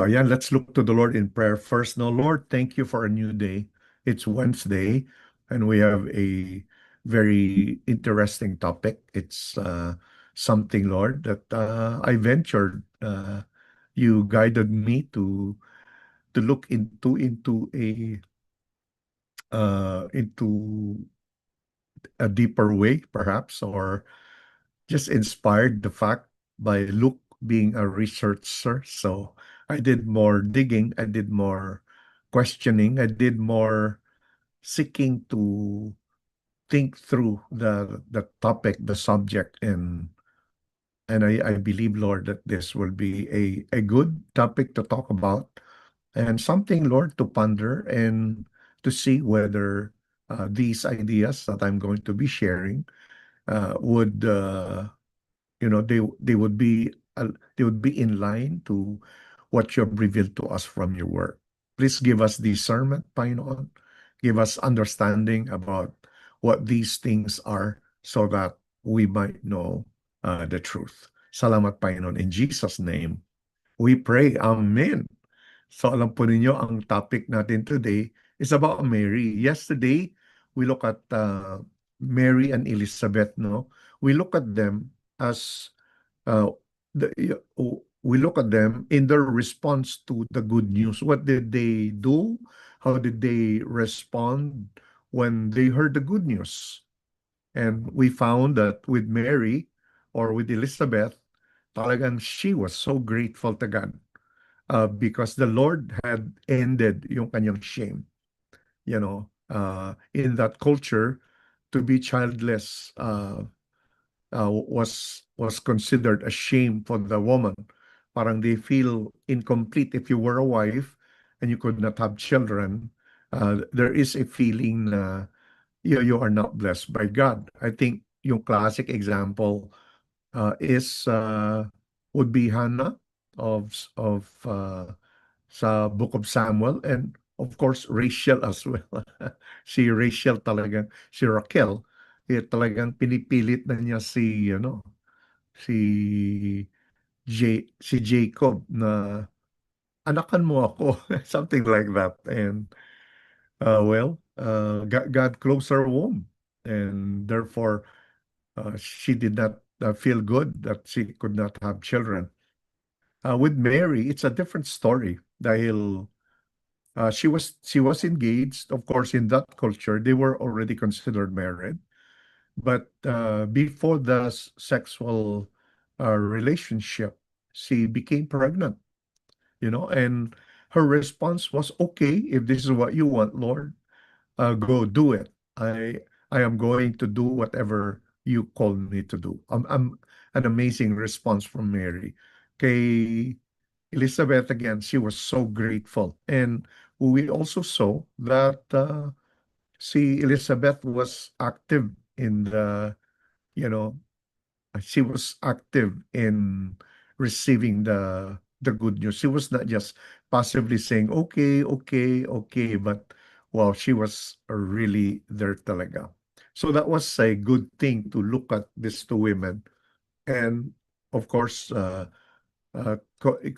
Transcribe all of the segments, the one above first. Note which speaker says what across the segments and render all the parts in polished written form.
Speaker 1: Ayan, let's look to the Lord in prayer first. Now, Lord, thank you for a new day. It's Wednesday, and we have a very interesting topic. It's something, Lord, that I ventured. You guided me to look into a deeper way, perhaps, or just inspired the fact by Luke being a researcher. So I did more digging, I did more questioning, I did more seeking to think through the topic, the subject, and I believe, Lord, that this will be a good topic to talk about and something, Lord, to ponder and to see whether these ideas that I'm going to be sharing would they would be they would be in line to what you have revealed to us from your word. Please give us discernment, Panginoon. Give us understanding about what these things are so that we might know the truth. Salamat, Panginoon. In Jesus' name, we pray. Amen. So alam po ninyo, ang topic natin today is about Mary. Yesterday, we look at Mary and Elizabeth, no? We look at them as uh, we look at them in their response to the good news. What did they do? How did they respond when they heard the good news? And we found that with Mary or with Elizabeth, talagang she was so grateful to God because the Lord had ended yung kanyang shame. In that culture, to be childless was considered a shame for the woman. Parang they feel incomplete if you were a wife and you could not have children. There is a feeling na you are not blessed by God. I think yung classic example is would be Hannah of sa Book of Samuel, and of course Rachel as well. Si Rachel talagang si Raquel talagang pinipilit na niya si si Jacob na anakan mo ako, something like that. And God closed her womb, and therefore she did not feel good that she could not have children. With Mary, it's a different story dahil she was engaged. Of course, in that culture, they were already considered married. But before the sexual relationship, she became pregnant, and her response was, okay, if this is what you want, Lord, go do it. I am going to do whatever you call me to do. An amazing response from Mary. Kay Elizabeth, again, she was so grateful. And we also saw that see Elizabeth was active in you know, she was active in receiving the good news. She was not just passively saying, okay, okay, okay, but wow, she was really there talaga. So that was a good thing to look at these two women. And of course,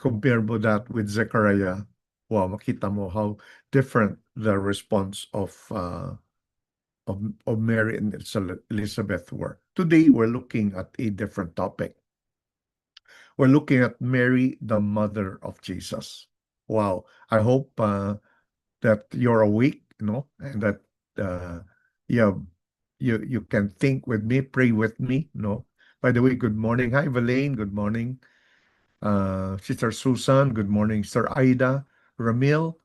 Speaker 1: compare mo that with Zechariah, wow, makita mo how different the response of Mary and Elizabeth were. Today, we're looking at a different topic. We're looking at Mary, the mother of Jesus. Wow. I hope that you're awake, and that uh, you, you can think with me, pray with me, By the way, good morning. Hi, Valaine. Good morning. Sister Susan. Good morning. Sir Ida, Ramil,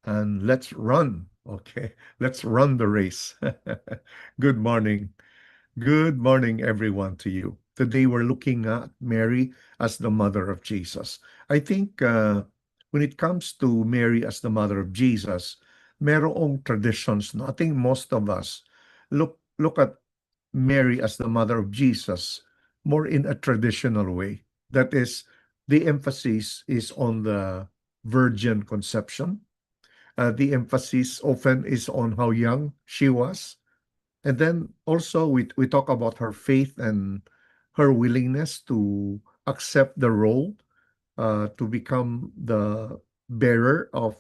Speaker 1: and let's run. Okay, let's run the race. Good morning. Good morning, everyone, to you. Today, we're looking at Mary as the mother of Jesus. I think when it comes to Mary as the mother of Jesus, merong traditions. No? I think most of us look at Mary as the mother of Jesus more in a traditional way. That is, the emphasis is on the virgin conception. The emphasis often is on how young she was, and then also we talk about her faith and her willingness to accept the role to become the bearer of,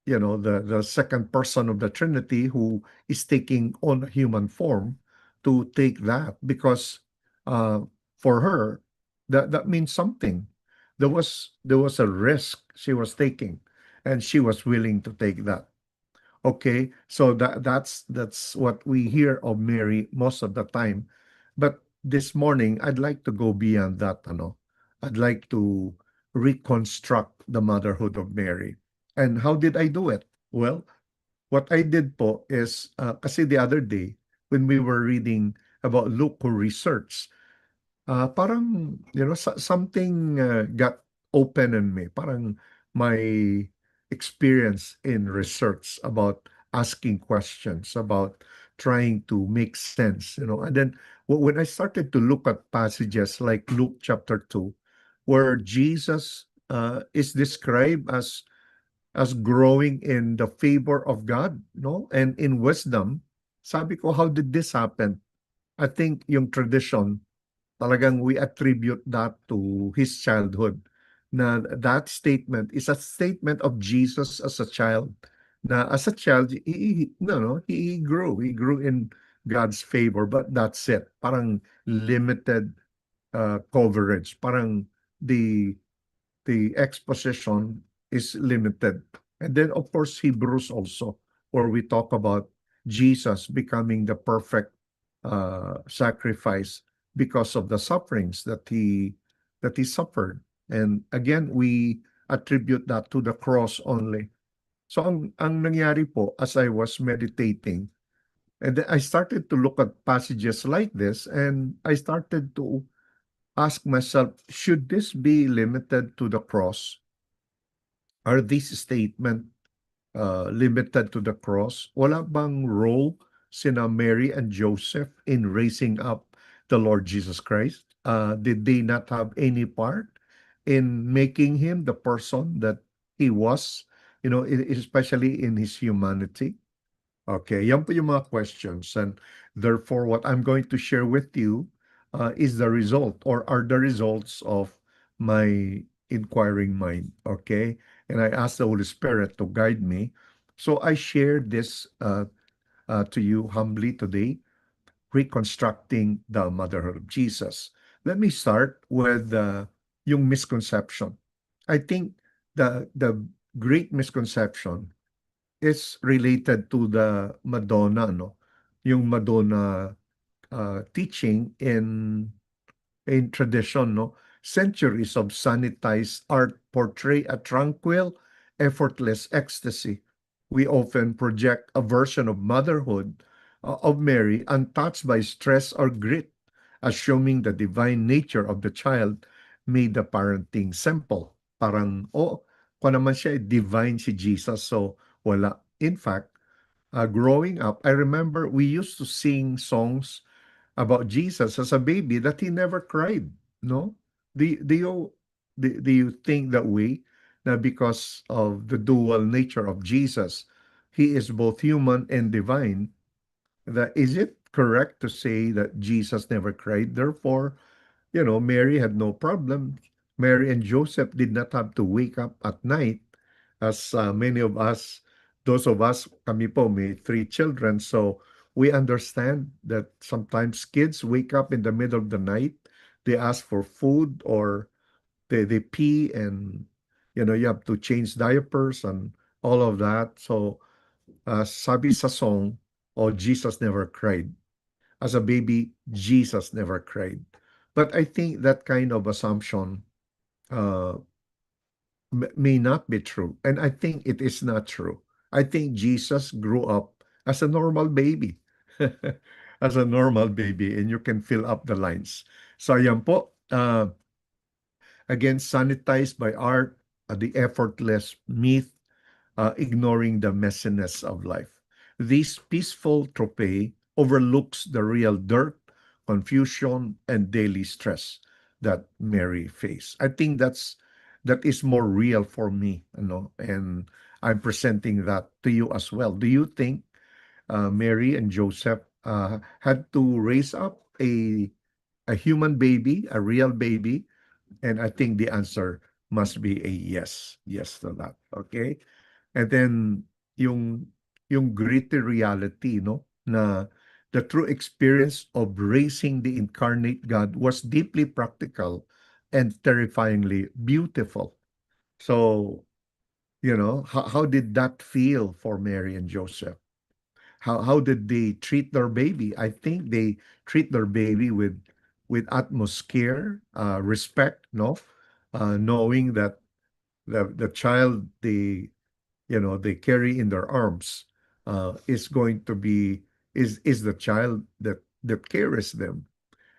Speaker 1: the second person of the Trinity who is taking on human form, to take that, because uh, for her, that means something. There was a risk she was taking, and she was willing to take that. Okay, so that's what we hear of Mary most of the time. But this morning, I'd like to go beyond that, I'd like to reconstruct the motherhood of Mary. And how did I do it? Well, what I did po is, kasi the other day, when we were reading about Luke who research, parang, something got open in me. Parang my experience in research about asking questions, about trying to make sense, And then when I started to look at passages like Luke chapter 2, where Jesus is described as growing in the favor of God, no? And in wisdom, sabi ko, how did this happen? I think yung tradition, talagang we attribute that to his childhood. Na that statement is a statement of Jesus as a child. Na as a child, he grew in God's favor, but that's it. Parang limited coverage. Parang the the exposition is limited. And then, of course, Hebrews also, where we talk about Jesus becoming the perfect sacrifice because of the sufferings that he suffered. And again, we attribute that to the cross only. So ang nangyari po, as I was meditating, and then I started to look at passages like this, and I started to ask myself, should this be limited to the cross? Are these statement limited to the cross? Wala bang role sina Mary and Joseph in raising up the Lord Jesus Christ? Did they not have any part in making him the person that he was, especially in his humanity? Okay, yan po yung mga questions. And therefore, what I'm going to share with you is the result, or are the results of my inquiring mind. Okay, and I ask the Holy Spirit to guide me. So I share this to you humbly today, reconstructing the motherhood of Jesus. Let me start with yung misconception. I think the great misconception is related to the Madonna, no? Yung Madonna teaching in tradition, no? Centuries of sanitized art portray a tranquil, effortless ecstasy. We often project a version of motherhood of Mary untouched by stress or grit, assuming the divine nature of the child made the parenting simple. Parang, kung naman siya, divine si Jesus, so wala. In fact, growing up, I remember we used to sing songs about Jesus as a baby that he never cried. No, do you think that way? That because of the dual nature of Jesus, he is both human and divine. That is it correct to say that Jesus never cried? Therefore, Mary had no problem. Mary and Joseph did not have to wake up at night, as many of us, those of us, kami po, may three children. So we understand that sometimes kids wake up in the middle of the night, they ask for food, or they pee, and, you have to change diapers and all of that. So sabi sa song, oh, Jesus never cried. As a baby, Jesus never cried. But I think that kind of assumption uh, may not be true. And I think it is not true. I think Jesus grew up as a normal baby. As a normal baby, and you can fill up the lines. So ayan po, again, sanitized by art, the effortless myth, ignoring the messiness of life. This peaceful trope overlooks the real dirt, confusion, and daily stress that Mary faced. I think that is more real for me, and I'm presenting that to you as well. Do you think Mary and Joseph had to raise up a human baby, a real baby? And I think the answer must be a yes. Yes to that. Okay? And then yung yung gritty reality, no, na the true experience of raising the incarnate God was deeply practical and terrifyingly beautiful. So, how did that feel for Mary and Joseph? How did they treat their baby? I think they treat their baby with utmost care, respect, no, knowing that the child they carry in their arms is going to be is the child that carries them.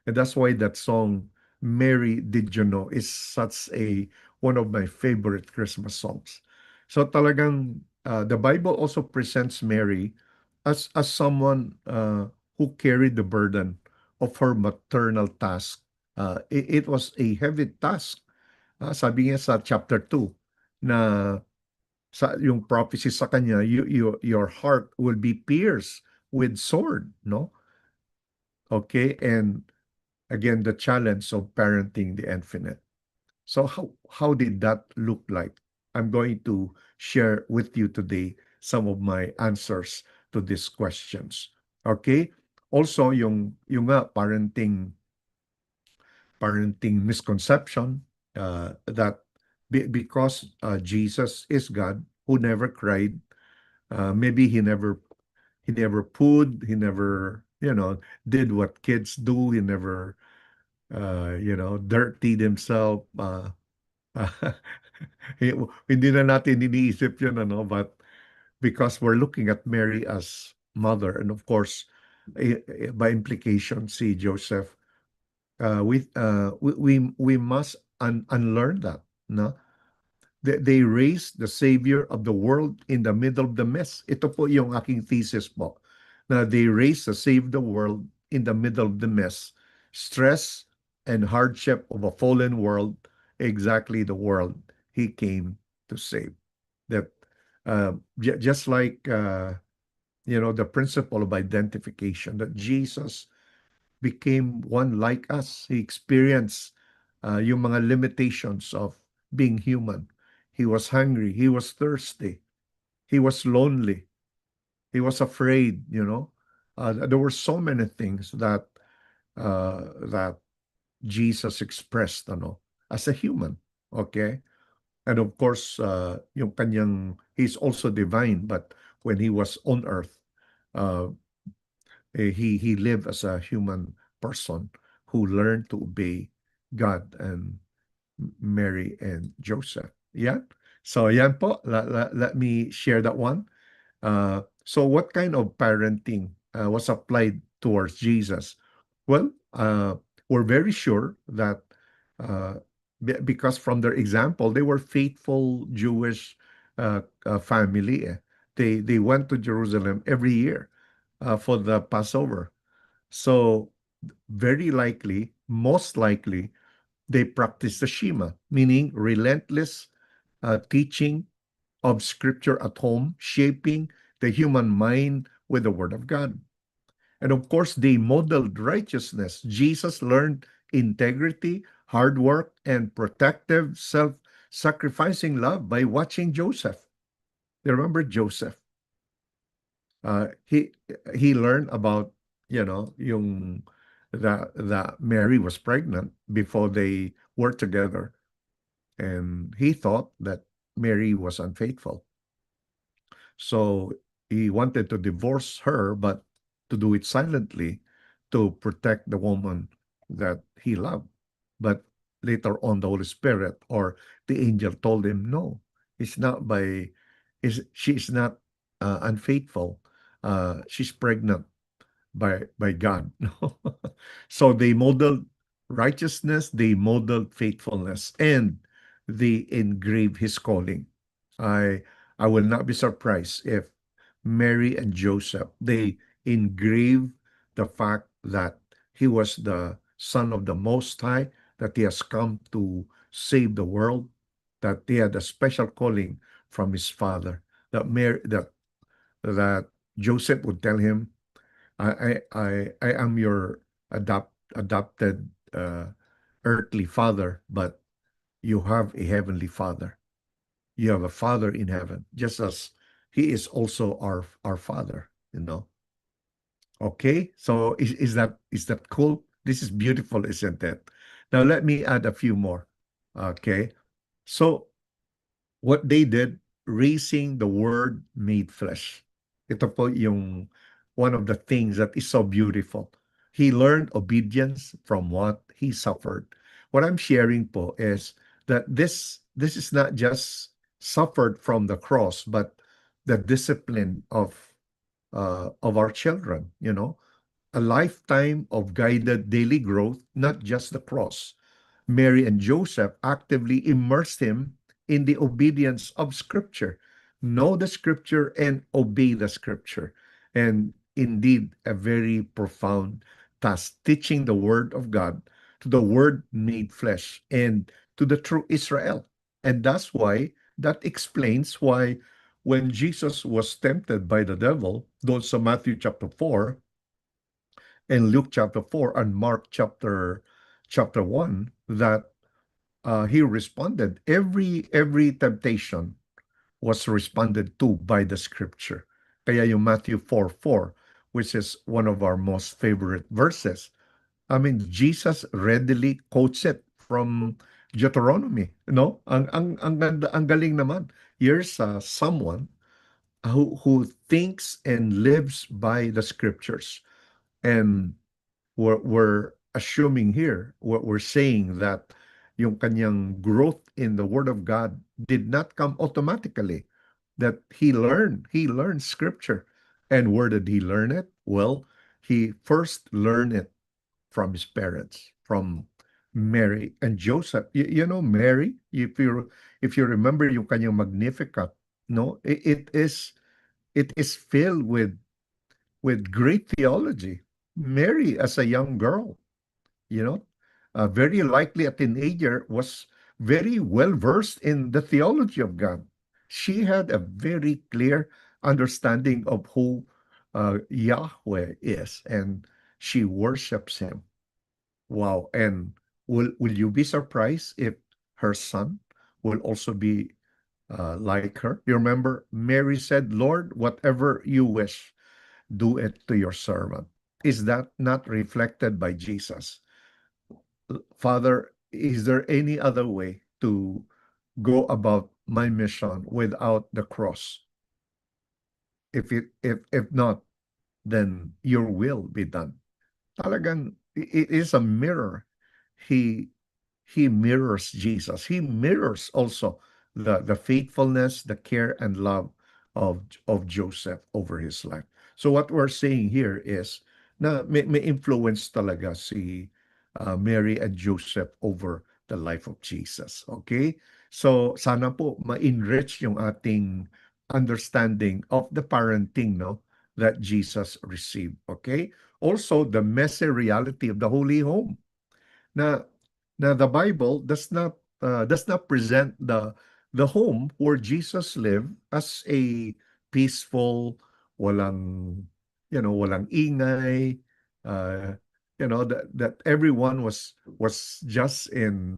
Speaker 1: And that's why that song, Mary Did You Know, is such a one of my favorite Christmas songs. So talagang the Bible also presents Mary as someone who carried the burden of her maternal task. It was a heavy task. Sabi niya sa chapter 2 na sa yung prophecy sa kanya, your heart will be pierced with sword, no? Okay, and again the challenge of parenting the infinite. So how did that look like? I'm going to share with you today some of my answers to these questions. Okay? Also yung nga parenting misconception that because Jesus is God who never cried, maybe he never pooed, he never did what kids do, he never dirtied himself. Hindi na natin iniisip yun, but because we're looking at Mary as mother, and of course, by implication, si Joseph, we must unlearn that, no? They raised the Savior of the world in the middle of the mess. Ito po yung aking thesis po, na they raised to save the world in the middle of the mess. Stress and hardship of a fallen world, exactly the world he came to save. That just like the principle of identification, that Jesus became one like us. He experienced yung mga limitations of being human. He was hungry. He was thirsty. He was lonely. He was afraid. There were so many things that Jesus expressed, as a human. Okay, and of course, he's also divine. But when he was on earth, uh, he lived as a human person who learned to obey God and Mary and Joseph. Yeah. So yan po. Let me share that one. So what kind of parenting was applied towards Jesus? Well, we're very sure that because from their example, they were faithful Jewish family. They went to Jerusalem every year for the Passover. So very likely, most likely, they practiced the Shema, meaning relentless teaching of Scripture at home, shaping the human mind with the Word of God. And of course, they modeled righteousness. Jesus learned integrity, hard work, and protective, self sacrificing love by watching Joseph. You remember Joseph? He learned about yung that Mary was pregnant before they were together, and he thought that Mary was unfaithful. So he wanted to divorce her, but to do it silently to protect the woman that he loved. But later on, the Holy Spirit or the angel told him, no, it's not she is not unfaithful. She's pregnant by God. So they modeled righteousness, they modeled faithfulness, and they engraved his calling. I I will not be surprised if Mary and Joseph they engrave the fact that he was the son of the Most High, that he has come to save the world, that he had a special calling from his father. That Joseph would tell him, I am your adopted earthly father, but you have a heavenly Father. You have a Father in heaven, just as He is also our Father, you know. Okay, so is that cool? This is beautiful, isn't it? Now let me add a few more. Okay, so what they did, raising the Word made flesh. Ito po yung one of the things that is so beautiful. He learned obedience from what he suffered. What I'm sharing po is that this is not just suffered from the cross, but the discipline of our children, you know, a lifetime of guided daily growth, not just the cross. Mary and Joseph actively immersed him in the obedience of Scripture. Know the Scripture and obey the Scripture. And indeed, a very profound task, teaching the Word of God to the Word made flesh and to the true Israel. And that explains why when Jesus was tempted by the devil, those sa Matthew chapter 4, in Luke chapter 4 and Mark chapter 1, that he responded. Every temptation was responded to by the scripture. Kaya yung Matthew 4:4, which is one of our most favorite verses. I mean, Jesus readily quotes it from Deuteronomy. No? Ang galing naman. Here's someone who thinks and lives by the scriptures. And we're assuming here, what we're saying, that yung kanyang growth in the Word of God did not come automatically, that he learned scripture. And where did he learn it? Well, he first learned it from his parents, from Mary and Joseph. You know, Mary, if you remember yung kanyang Magnificat, no, it is filled with great theology. Mary, as a young girl, you know, very likely a teenager, was very well versed in the theology of God. She had a very clear understanding of who Yahweh is, and she worships him. Wow. And will you be surprised if her son will also be like her? You remember, Mary said, Lord, whatever you wish, do it to your servant. Is that not reflected by Jesus? Father, is there any other way to go about my mission without the cross? If not, then your will be done. Talagang it is a mirror. He he mirrors Jesus. He mirrors also the faithfulness, the care, and love of Joseph over his life. So what we're saying here is na may influence talaga si Mary and Joseph over the life of Jesus. Okay? So sana po ma-enrich yung ating understanding of the parenting, no, that Jesus received. Okay? Also, the messy reality of the holy home. Na the Bible does not present the home where Jesus lived as a peaceful, walang walang ingay, uh, that everyone was just in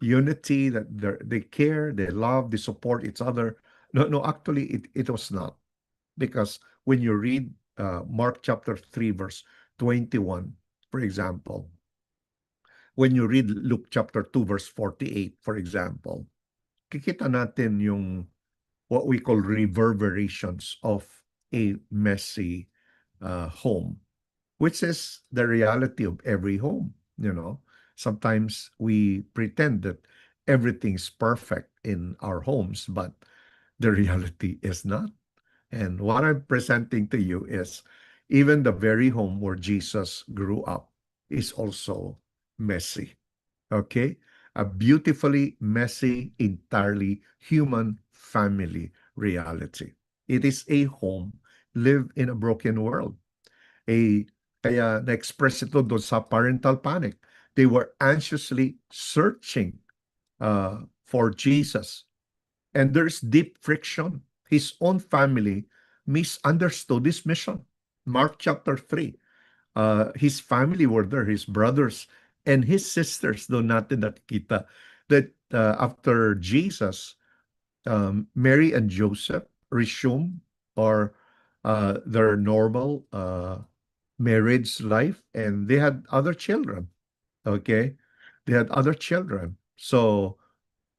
Speaker 1: unity, that they care, they love, they support each other. No, actually it was not, because when you read Mark chapter 3 verse 21, for example, when you read Luke chapter 2 verse 48, for example, kikita natin yung what we call reverberations of a messy home, which is the reality of every home. Sometimes we pretend that everything's perfect in our homes, but the reality is not. And what I'm presenting to you is even the very home where Jesus grew up is also messy. Okay? A beautifully messy, entirely human family reality. It is a home live in a broken world. A Kaya na-express ito doon sa parental panic. They were anxiously searching for Jesus. And there's deep friction. His own family misunderstood his mission. Mark chapter 3. His family were there, his brothers and his sisters, though natin nakikita that after Jesus, Mary and Joseph resumed or their normal marriage life, and they had other children. Okay, they had other children. So,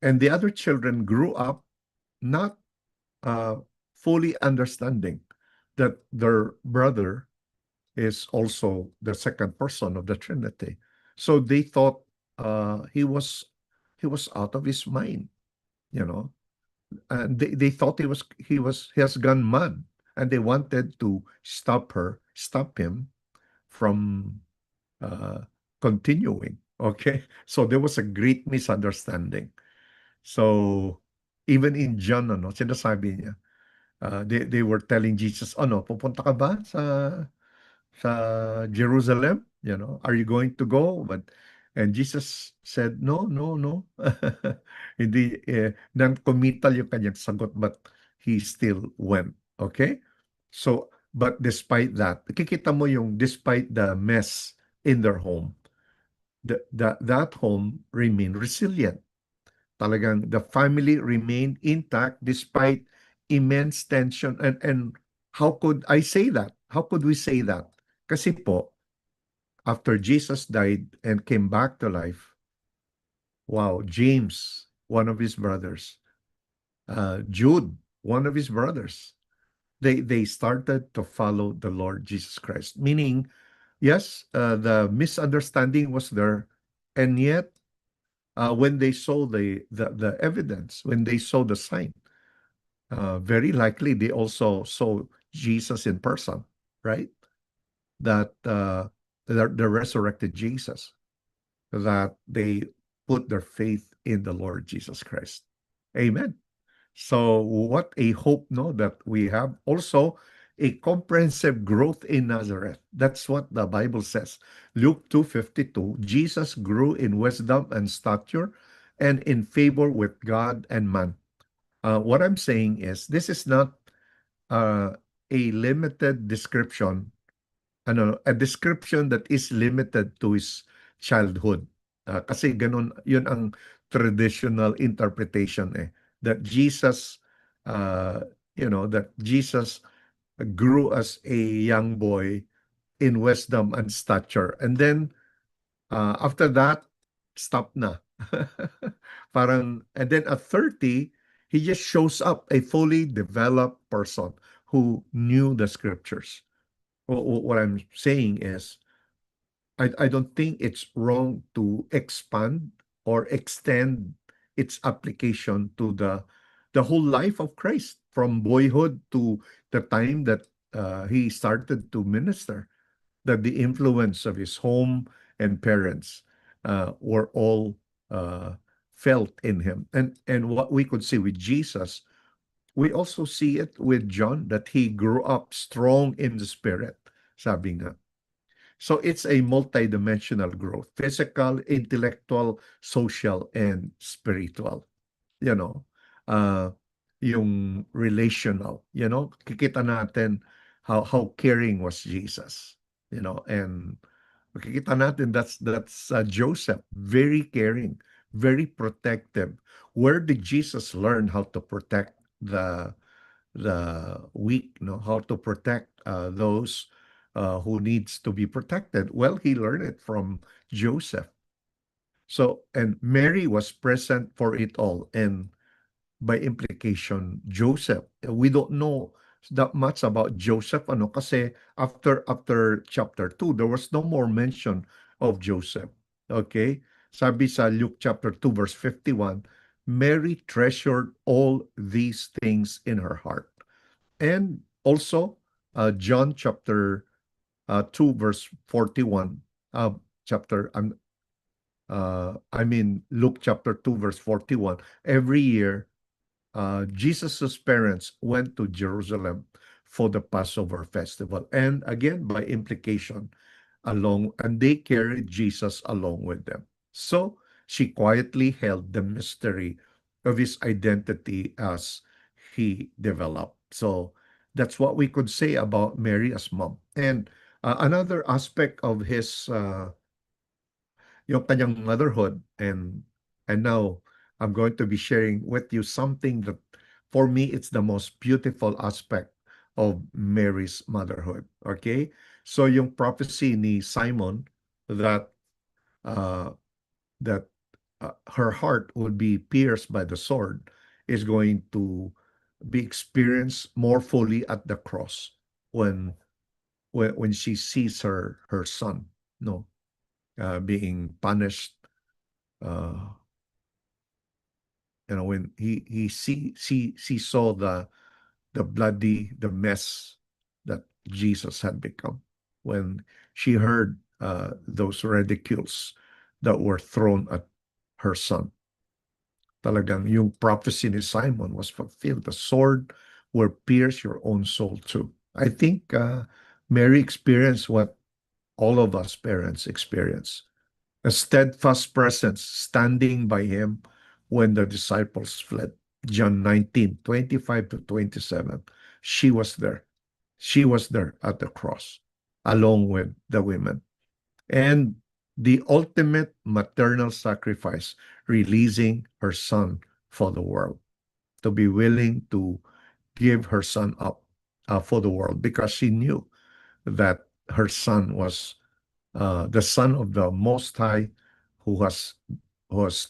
Speaker 1: and the other children grew up not uh, fully understanding that their brother is also the second person of the Trinity. So they thought he was out of his mind, you know, and they thought he has gone mad, and they wanted to stop him from uh, continuing. Okay, so there was a great misunderstanding. So even in John, ano, sinasabi niya, they were telling Jesus, ano, pupunta ka ba sa Jerusalem? You know, are you going to go? And Jesus said, no, no, no. Hindi, non-committal yung kanyang sagot, but he still went. Okay? So, but despite that, kikita mo yung despite the mess in their home, that home remained resilient. Talagang the family remained intact despite immense tension. And how could I say that? How could we say that? Kasi po, after Jesus died and came back to life, wow, James, one of his brothers, Jude, one of his brothers, they started to follow the Lord Jesus Christ. Meaning, yes, the misunderstanding was there, and yet when they saw the evidence, when they saw the sign, very likely they also saw Jesus in person, right? That the resurrected Jesus, that they put their faith in the Lord Jesus Christ. Amen. So what a hope, no, that we have. Also, a comprehensive growth in Nazareth. That's what the Bible says. Luke 2:52, Jesus grew in wisdom and stature and in favor with God and man. What I'm saying is this is not uh, a limited description, ano, a description that is limited to his childhood. Kasi ganun, yun ang traditional interpretation that Jesus, uh, that Jesus grew as a young boy in wisdom and stature. And then after that, stop na. Parang, and then at 30, he just shows up a fully developed person who knew the scriptures. What I'm saying is, I don't think it's wrong to expand or extend its application to the whole life of Christ from boyhood to the time that he started to minister, that the influence of his home and parents were all felt in him. And what we could see with Jesus, we also see it with John, that he grew up strong in the spirit, sabi nga. So it's a multidimensional growth, physical, intellectual, social, and spiritual. You know, uh, yung relational, kikita natin how caring was Jesus, and makikita natin that's Joseph, very caring, very protective. Where did Jesus learn how to protect the weak, how to protect those who needs to be protected? Well, he learned it from Joseph. So, and Mary was present for it all, and by implication, Joseph. We don't know that much about Joseph, ano, kasi after chapter 2, there was no more mention of Joseph. Okay? Sabi sa Luke chapter 2, verse 51, Mary treasured all these things in her heart. And also, John chapter 2, verse 41, chapter, Luke chapter 2, verse 41, every year, Jesus's parents went to Jerusalem for the Passover festival. And again, by implication, and they carried Jesus along with them. So she quietly held the mystery of his identity as he developed. So that's what we could say about Mary as mom. And another aspect of his yung kanyang motherhood and now I'm going to be sharing with you something that, for me, it's the most beautiful aspect of Mary's motherhood. Okay? So yung prophecy ni Simon that uh, that her heart would be pierced by the sword is going to be experienced more fully at the cross when when she sees her son, no, being punished. Uh, when she saw the bloody the mess that Jesus had become, when she heard those ridicules that were thrown at her son. Talagang yung prophecy ni Simon was fulfilled. The sword will pierce your own soul too. I think Mary experienced what all of us parents experience. A steadfast presence standing by him when the disciples fled. John 19:25 to 27. She was there. She was there at the cross, along with the women. And the ultimate maternal sacrifice, releasing her son for the world, to be willing to give her son up for the world, because she knew that her son was the Son of the Most High, who has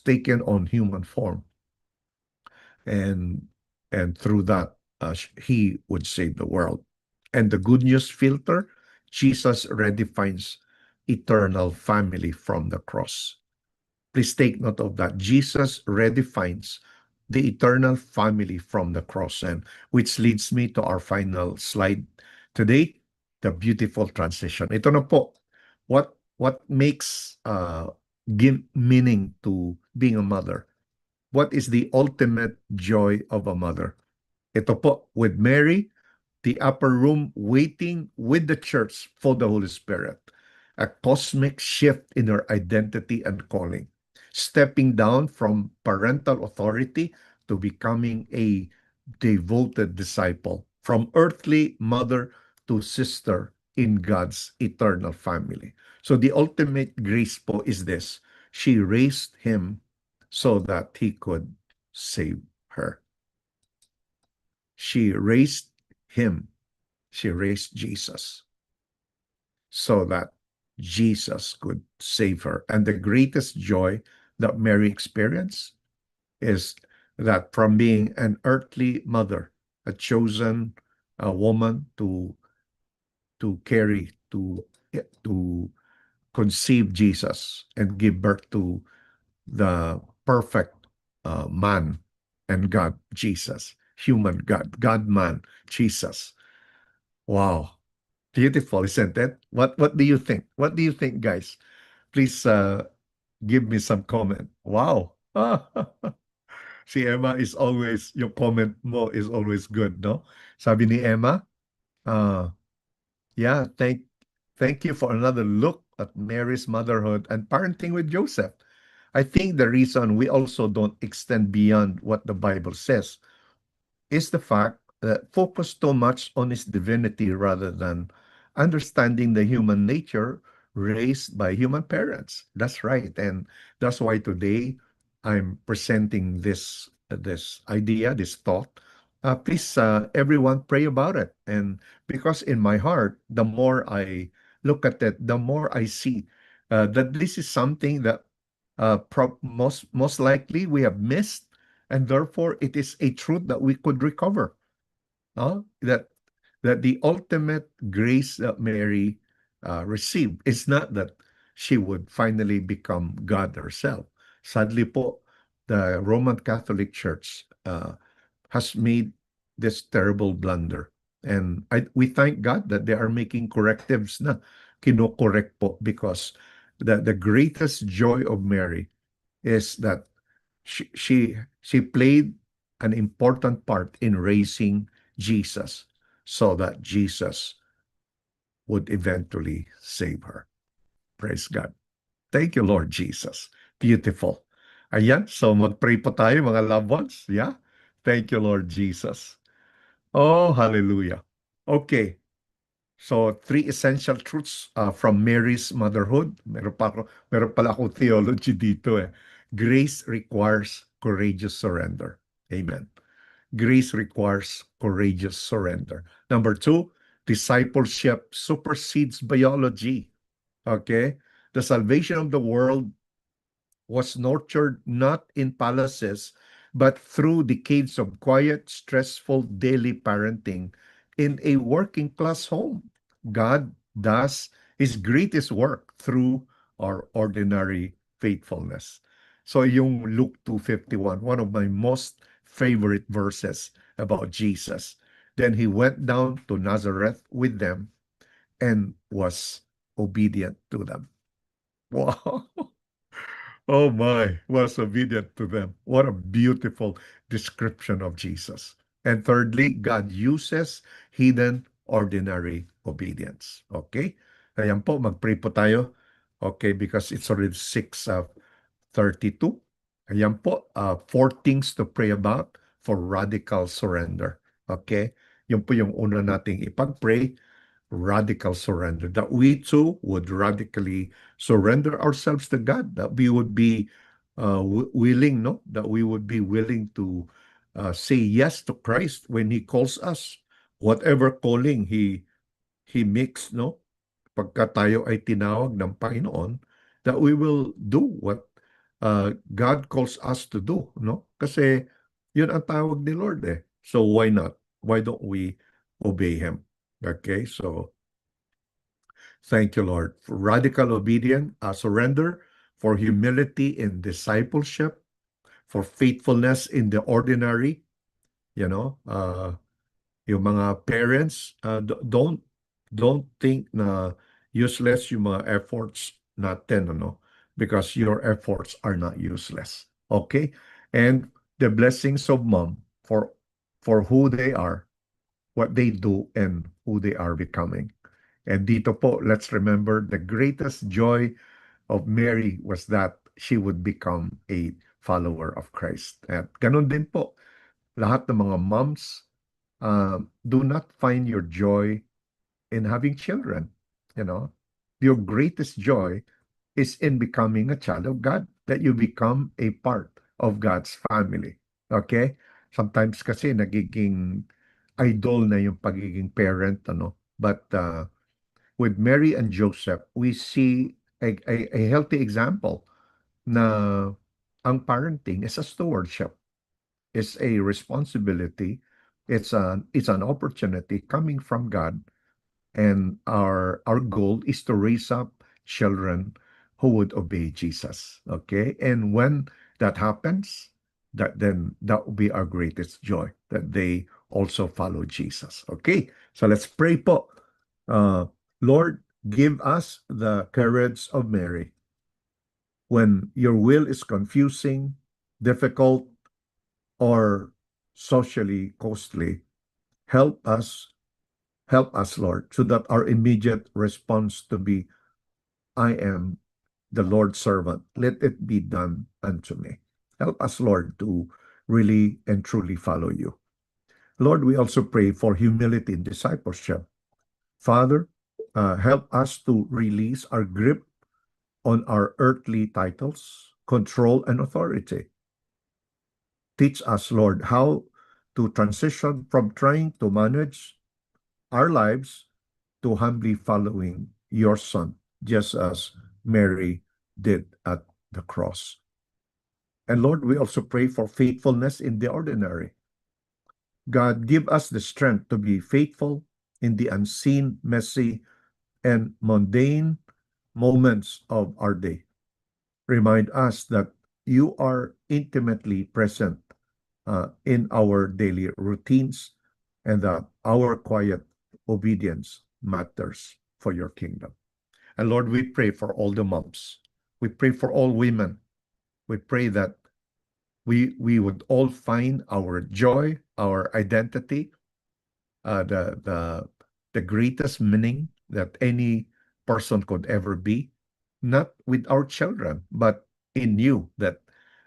Speaker 1: taken on human form, and through that he would save the world. And the good news filter, Jesus redefines eternal family from the cross. Please take note of that. Jesus redefines the eternal family from the cross, and which leads me to our final slide today, the beautiful transition. Ito na po, what makes give meaning to being a mother? What is the ultimate joy of a mother? Ito po, with Mary, the upper room waiting with the church for the Holy Spirit. A cosmic shift in her identity and calling. Stepping down from parental authority to becoming a devoted disciple. From earthly mother to sister in God's eternal family. So the ultimate grace po is this. She raised him so that he could save her. She raised him. She raised Jesus so that Jesus could save her. And the greatest joy that Mary experienced is that from being an earthly mother, a chosen woman to carry, to conceive Jesus and give birth to the perfect man and God, Jesus, human God, God man, Jesus. Wow. Beautiful, isn't it? What do you think? What do you think, guys? Please give me some comment. Wow. Si Emma is always, yung comment mo is always good, no? Sabi ni Emma, uh, yeah, thank you for another look at Mary's motherhood and parenting with Joseph. I think the reason we also don't extend beyond what the Bible says is the fact that focus too much on his divinity rather than understanding the human nature raised by human parents. That's right. And that's why today I'm presenting this idea, this thought. Please, everyone, pray about it. And because in my heart, the more I look at it, the more I see that this is something that most likely we have missed, and therefore it is a truth that we could recover. That the ultimate grace that Mary received is not that she would finally become God herself. Sadly po, the Roman Catholic Church has made this terrible blunder. And we thank God that they are making correctives na kinokorek po, because the greatest joy of Mary is that she played an important part in raising Jesus so that Jesus would eventually save her. Praise God. Thank you, Lord Jesus. Beautiful. Ayan, so mag-pray po tayo, mga loved ones. Yeah? Thank you, Lord Jesus. Oh, hallelujah. Okay. So, three essential truths from Mary's motherhood. Meron pala akong theology dito eh. Grace requires courageous surrender. Amen. Grace requires courageous surrender. Number two, discipleship supersedes biology. Okay? The salvation of the world was nurtured not in palaces, but through decades of quiet, stressful daily parenting in a working class home. God does his greatest work through our ordinary faithfulness. So yung Luke 2:51, one of my most favorite verses about Jesus. Then he went down to Nazareth with them and was obedient to them. Wow. Oh my, was obedient to them. What a beautiful description of Jesus. And thirdly, God uses hidden ordinary obedience. Okay? Ayan po, mag-pray po tayo. Okay, because it's already 6:32. Ayan po, four things to pray about for radical surrender. Okay? Yun po yung una nating ipag-pray, radical surrender, that we too would radically surrender ourselves to God, that we would be willing, no? That we would be willing to say yes to Christ when He calls us, whatever calling He makes, no? Pagka tayo ay tinawag ng Panginoon, that we will do what God calls us to do, no? Kasi yun ang tawag ni Lord eh. So why not? Why don't we obey Him? Okay, so thank you, Lord, for radical obedience, surrender, for humility in discipleship, for faithfulness in the ordinary. You know, yung mga parents, don't think na useless yung mga efforts natin, ano, because your efforts are not useless. Okay, and the blessings of mom for who they are, what they do, and who they are becoming. And dito po, let's remember the greatest joy of Mary was that she would become a follower of Christ. At ganun din po, lahat ng mga moms, do not find your joy in having children. You know, your greatest joy is in becoming a child of God, that you become a part of God's family. Okay? Sometimes kasi nagiging idol na yung pagiging parent, ano. But with Mary and Joseph, we see a healthy example na ang parenting is a stewardship, is a responsibility, it's an opportunity coming from God, and our goal is to raise up children who would obey Jesus. Okay, and when that happens, that will be our greatest joy, that they also follow Jesus. Okay, so let's pray po. Lord, give us the courage of Mary when your will is confusing, difficult, or socially costly. Help us, help us, Lord, so that our immediate response to be, I am the Lord's servant. Let it be done unto me. Help us, Lord, to really and truly follow you. Lord, we also pray for humility in discipleship. Father, help us to release our grip on our earthly titles, control, and authority. Teach us, Lord, how to transition from trying to manage our lives to humbly following your Son, just as Mary did at the cross. And Lord, we also pray for faithfulness in the ordinary. God, give us the strength to be faithful in the unseen, messy, and mundane moments of our day. Remind us that you are intimately present in our daily routines, and that our quiet obedience matters for your kingdom. And Lord, we pray for all the moms. We pray for all women. We pray that we would all find our joy, our identity, the greatest meaning that any person could ever be, not with our children, but in you, that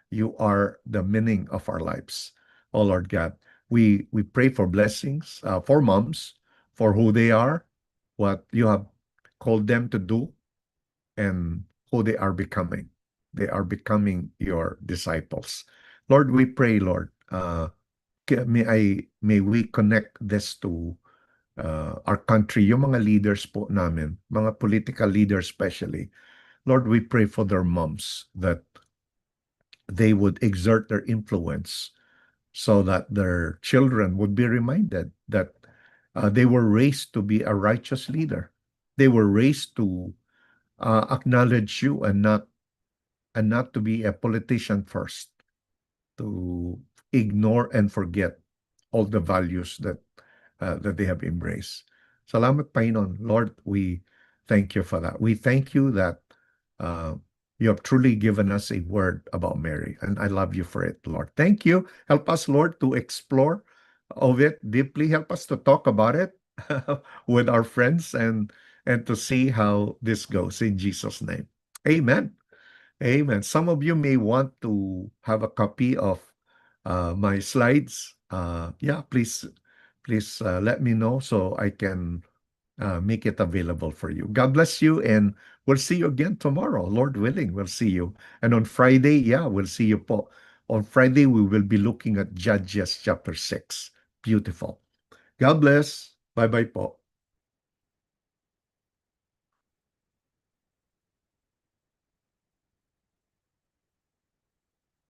Speaker 1: you are the meaning of our lives. Oh Lord God, we pray for blessings for moms, for who they are, what you have called them to do, and who they are becoming. They are becoming your disciples. Lord, we pray, Lord, may we connect this to our country, yung mga leaders po namin, mga political leaders especially. Lord, we pray for their moms that they would exert their influence so that their children would be reminded that they were raised to be a righteous leader. They were raised to acknowledge you and not to be a politician first, to ignore and forget all the values that they have embraced. Salamat, Panginoon. Lord, we thank you for that. We thank you that uh, you have truly given us a word about Mary, and I love you for it, Lord. Thank you. Help us, Lord, to explore of it deeply. Help us to talk about it with our friends and to see how this goes in Jesus' name. Amen. Amen. Some of you may want to have a copy of my slides. Yeah, please let me know so I can make it available for you. God bless you, and we'll see you again tomorrow. Lord willing, we'll see you. And on Friday, yeah, we'll see you po. On Friday, we will be looking at Judges chapter 6. Beautiful. God bless. Bye-bye po.